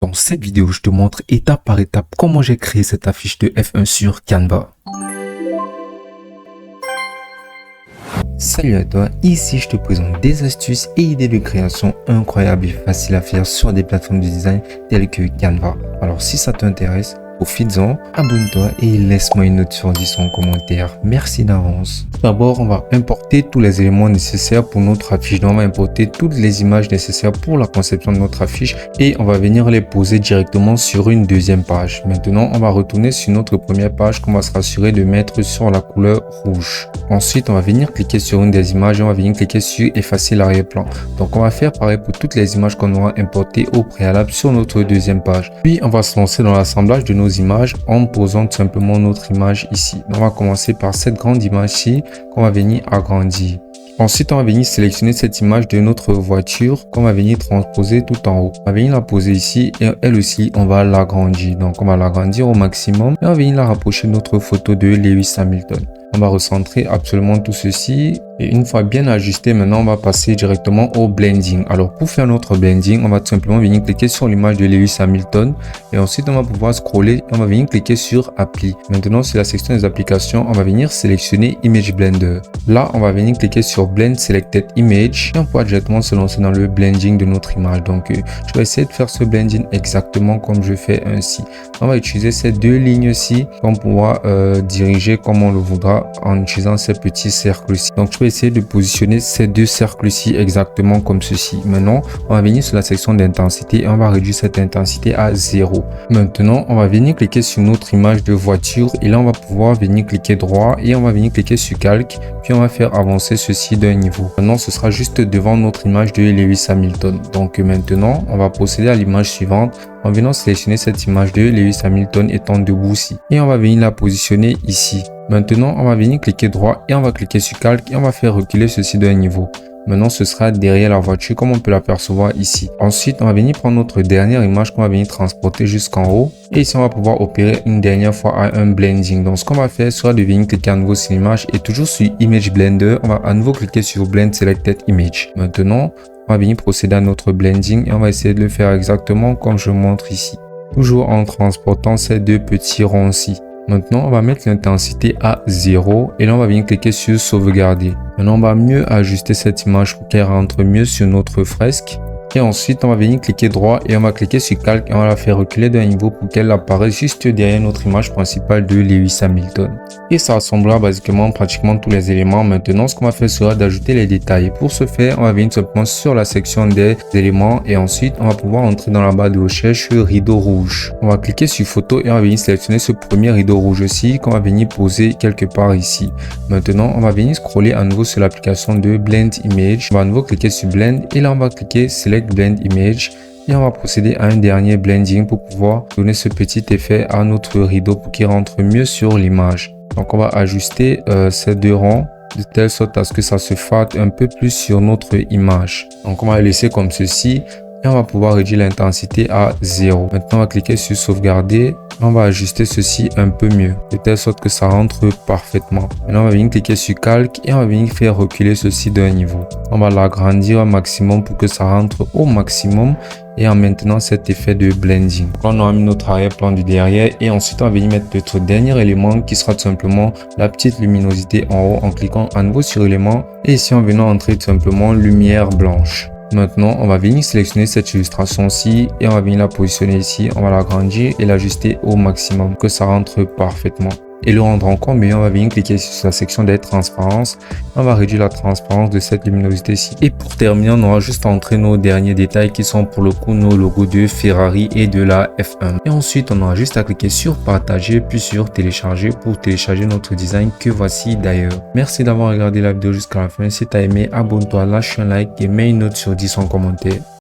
Dans cette vidéo, je te montre étape par étape comment j'ai créé cette affiche de F1 sur Canva. Salut à toi, ici je te présente des astuces et idées de création incroyables et faciles à faire sur des plateformes de design telles que Canva. Alors si ça t'intéresse, profites-en, abonne-toi et laisse-moi une note sur 10 en commentaire. Merci d'avance. D'abord, on va importer tous les éléments nécessaires pour notre affiche. Donc, on va importer toutes les images nécessaires pour la conception de notre affiche et on va venir les poser directement sur une deuxième page. Maintenant, on va retourner sur notre première page qu'on va se rassurer de mettre sur la couleur rouge. Ensuite, on va venir cliquer sur une des images et on va venir cliquer sur effacer l'arrière-plan. Donc, on va faire pareil pour toutes les images qu'on aura importées au préalable sur notre deuxième page. Puis, on va se lancer dans l'assemblage de nos images en posant tout simplement notre image ici. Donc, on va commencer par cette grande image-ci qu'on va venir agrandir. Ensuite, on va venir sélectionner cette image de notre voiture qu'on va venir transposer tout en haut. On va venir la poser ici et elle aussi, on va l'agrandir. Donc, on va l'agrandir au maximum et on va venir la rapprocher de notre photo de Lewis Hamilton. On va recentrer absolument tout ceci. Et une fois bien ajusté, maintenant, on va passer directement au blending. Alors, pour faire notre blending, on va tout simplement venir cliquer sur l'image de Lewis Hamilton. Et ensuite, on va pouvoir scroller et on va venir cliquer sur Appli. Maintenant, sur la section des applications, on va venir sélectionner Image Blender. Là, on va venir cliquer sur Blend Selected Image. Et on pourra directement se lancer dans le blending de notre image. Donc, je vais essayer de faire ce blending exactement comme je fais ainsi. On va utiliser ces deux lignes-ci qu'on pourra diriger comme on le voudra en utilisant ces petits cercles-ci. Donc, je vais essayer de positionner ces deux cercles-ci exactement comme ceci. Maintenant, on va venir sur la section d'intensité et on va réduire cette intensité à 0. Maintenant, on va venir cliquer sur notre image de voiture et là, on va pouvoir venir cliquer droit et on va venir cliquer sur calque. Puis, on va faire avancer ceci d'un niveau. Maintenant, ce sera juste devant notre image de Lewis Hamilton. Donc, maintenant, on va procéder à l'image suivante en venant sélectionner cette image de Lewis Hamilton étant debout ici. Et on va venir la positionner ici. Maintenant, on va venir cliquer droit et on va cliquer sur calque et on va faire reculer ceci d'un niveau. Maintenant, ce sera derrière la voiture comme on peut l'apercevoir ici. Ensuite, on va venir prendre notre dernière image qu'on va venir transporter jusqu'en haut. Et ici, on va pouvoir opérer une dernière fois à un blending. Donc, ce qu'on va faire sera de venir cliquer à nouveau sur l'image et toujours sur Image Blender, on va à nouveau cliquer sur Blend Selected Image. Maintenant, on va venir procéder à notre blending et on va essayer de le faire exactement comme je montre ici. Toujours en transportant ces deux petits ronds-ci. Maintenant, on va mettre l'intensité à 0 et là, on va venir cliquer sur sauvegarder. Maintenant, on va mieux ajuster cette image pour qu'elle rentre mieux sur notre fresque. Et ensuite, on va venir cliquer droit et on va cliquer sur calque et on va la faire reculer d'un niveau pour qu'elle apparaisse juste derrière notre image principale de Lewis Hamilton. Et ça ressemblera basiquement pratiquement tous les éléments. Maintenant, ce qu'on va faire sera d'ajouter les détails. Pour ce faire, on va venir simplement sur la section des éléments et ensuite, on va pouvoir entrer dans la barre de recherche rideau rouge. On va cliquer sur photo et on va venir sélectionner ce premier rideau rouge-ci qu'on va venir poser quelque part ici. Maintenant, on va venir scroller à nouveau sur l'application de Blend Image. On va à nouveau cliquer sur Blend et là, on va cliquer Select Blend Image et on va procéder à un dernier blending pour pouvoir donner ce petit effet à notre rideau pour qu'il rentre mieux sur l'image. Donc on va ajuster ces deux rangs de telle sorte à ce que ça se fâte un peu plus sur notre image. Donc on va le laisser comme ceci et on va pouvoir réduire l'intensité à 0. Maintenant on va cliquer sur sauvegarder. On va ajuster ceci un peu mieux, de telle sorte que ça rentre parfaitement. Maintenant, on va venir cliquer sur calque et on va venir faire reculer ceci d'un niveau. On va l'agrandir au maximum pour que ça rentre au maximum et en maintenant cet effet de blending. Là, on aura mis notre arrière-plan du derrière et ensuite on va venir mettre notre dernier élément qui sera tout simplement la petite luminosité en haut en cliquant à nouveau sur élément et ici en venant entrer tout simplement lumière blanche. Maintenant, on va venir sélectionner cette illustration-ci et on va venir la positionner ici. On va l'agrandir et l'ajuster au maximum que ça rentre parfaitement. Et le rendre encore mieux, on va venir cliquer sur la section des transparences. On va réduire la transparence de cette luminosité-ci. Et pour terminer, on aura juste entré nos derniers détails qui sont pour le coup nos logos de Ferrari et de la F1. Et ensuite, on aura juste à cliquer sur partager puis sur télécharger pour télécharger notre design que voici d'ailleurs. Merci d'avoir regardé la vidéo jusqu'à la fin. Si tu as aimé, abonne-toi, lâche un like et mets une note sur 10 en commentaire.